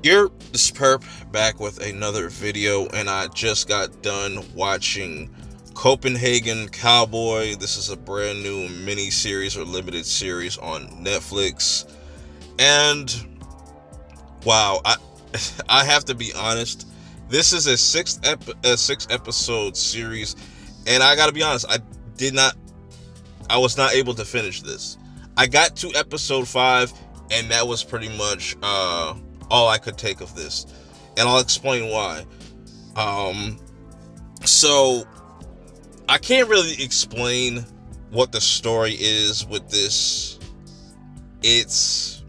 Here, this is Perp back with another video, and I just got done watching Copenhagen Cowboy. This is a brand new mini series or limited series on Netflix, and wow, I have to be honest. This is a six episode series, and I gotta be honest. I was not able to finish this. I got to episode 5, and that was pretty much all I could take of this, and I'll explain why. Um, so I can't really explain what the story is with this. It's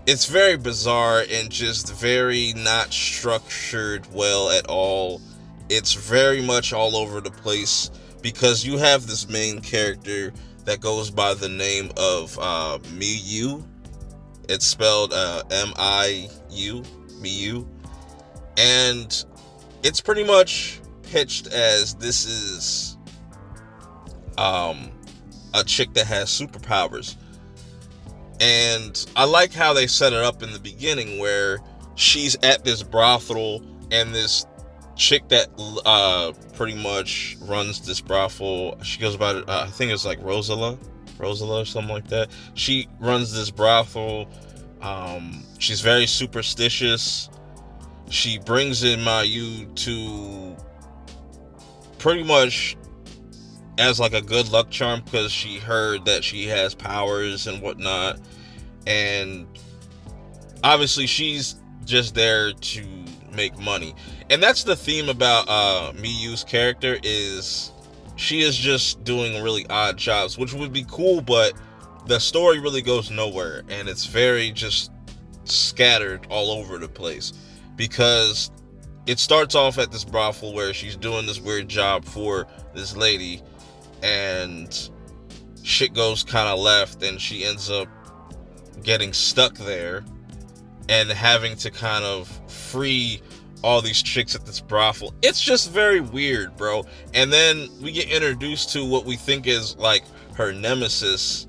it's very bizarre and just very not structured well at all. It's very much all over the place because you have this main character that goes by the name of Miyu. It's spelled Miu, Miu, and it's pretty much pitched as this is a chick that has superpowers. And I like how they set it up in the beginning where she's at this brothel and this chick that pretty much runs this brothel, she goes by I think it's like Rosala or something like that. She runs this brothel. She's very superstitious. She brings in Mayu to pretty much as like a good luck charm because she heard that she has powers and whatnot. And obviously she's just there to make money. And that's the theme about Miyu's character, is she is just doing really odd jobs, which would be cool, but the story really goes nowhere, and it's very just scattered all over the place because it starts off at this brothel where she's doing this weird job for this lady, and shit goes kind of left, and she ends up getting stuck there and having to kind of free all these chicks at this brothel. It's just very weird, bro. And then we get introduced to what we think is like her nemesis.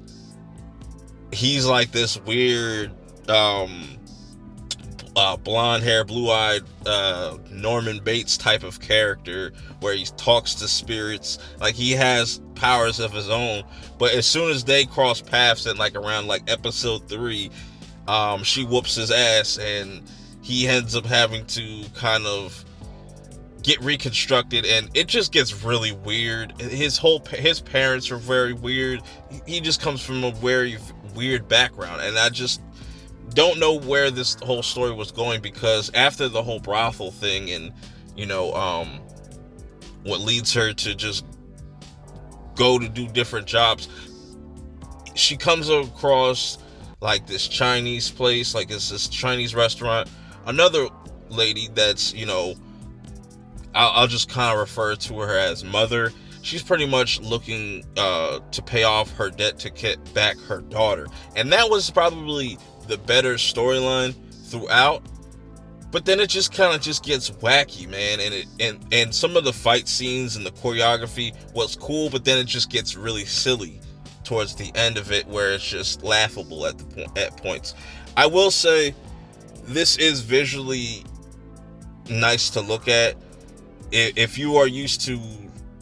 He's like this weird blonde hair, blue-eyed Norman Bates type of character where he talks to spirits, like he has powers of his own. But as soon as they cross paths in like around like episode 3, she whoops his ass and he ends up having to kind of get reconstructed, and it just gets really weird. His parents are very weird. He just comes from a very weird background, and I just don't know where this whole story was going, because after the whole brothel thing and what leads her to just go to do different jobs, she comes across like this Chinese place, like it's this Chinese restaurant. Another lady that's, I'll just kind of refer to her as Mother. She's pretty much looking to pay off her debt to get back her daughter. And that was probably the better storyline throughout. But then it just kind of just gets wacky, man. And some of the fight scenes and the choreography was cool, but then it just gets really silly towards the end of it, where it's just laughable at points. I will say this is visually nice to look at. If you are used to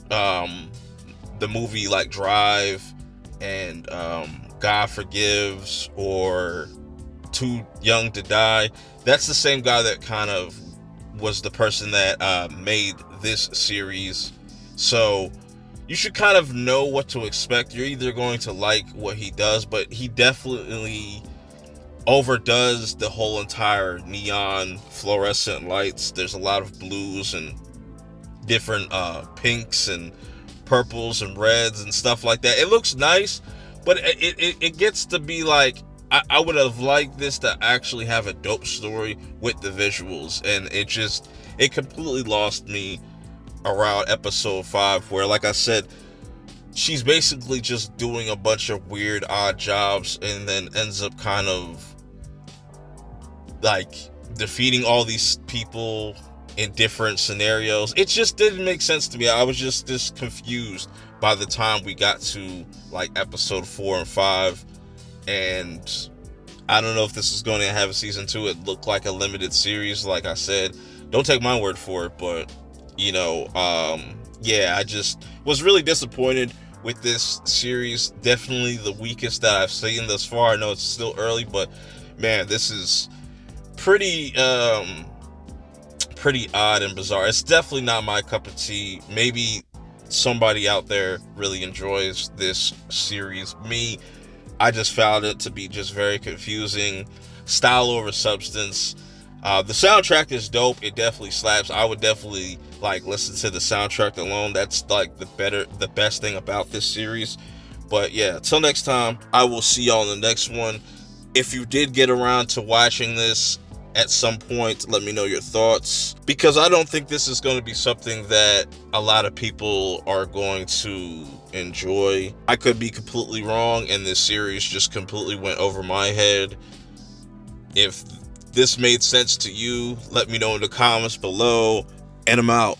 the movie like Drive and God Forgives or Too Young to Die, that's the same guy that kind of was the person that made this series. So you should kind of know what to expect. You're either going to like what he does, but he definitely overdoes the whole entire neon fluorescent lights. There's a lot of blues and different pinks and purples and reds and stuff like that. It looks nice, but it gets to be like, I would have liked this to actually have a dope story with the visuals, and it completely lost me around episode 5, where, like I said, she's basically just doing a bunch of weird odd jobs and then ends up kind of like defeating all these people in different scenarios. It just didn't make sense to me. I was just confused by the time we got to like episode 4 and 5, and I don't know if this is going to have a season 2. It looked like a limited series, like I said. Don't take my word for it, but yeah, I just was really disappointed with this series. Definitely the weakest that I've seen thus far. I know it's still early, but man, this is pretty pretty odd and bizarre. It's definitely not my cup of tea. Maybe somebody out there really enjoys this series. Me, I just found it to be just very confusing. Style over substance. The soundtrack is dope. It definitely slaps. I would definitely like listen to the soundtrack alone. That's like the best thing about this series. But yeah, till next time, I will see y'all in the next one. If you did get around to watching this at some point, let me know your thoughts, because I don't think this is going to be something that a lot of people are going to enjoy. I could be completely wrong, and this series just completely went over my head. If this made sense to you, let me know in the comments below, and I'm out.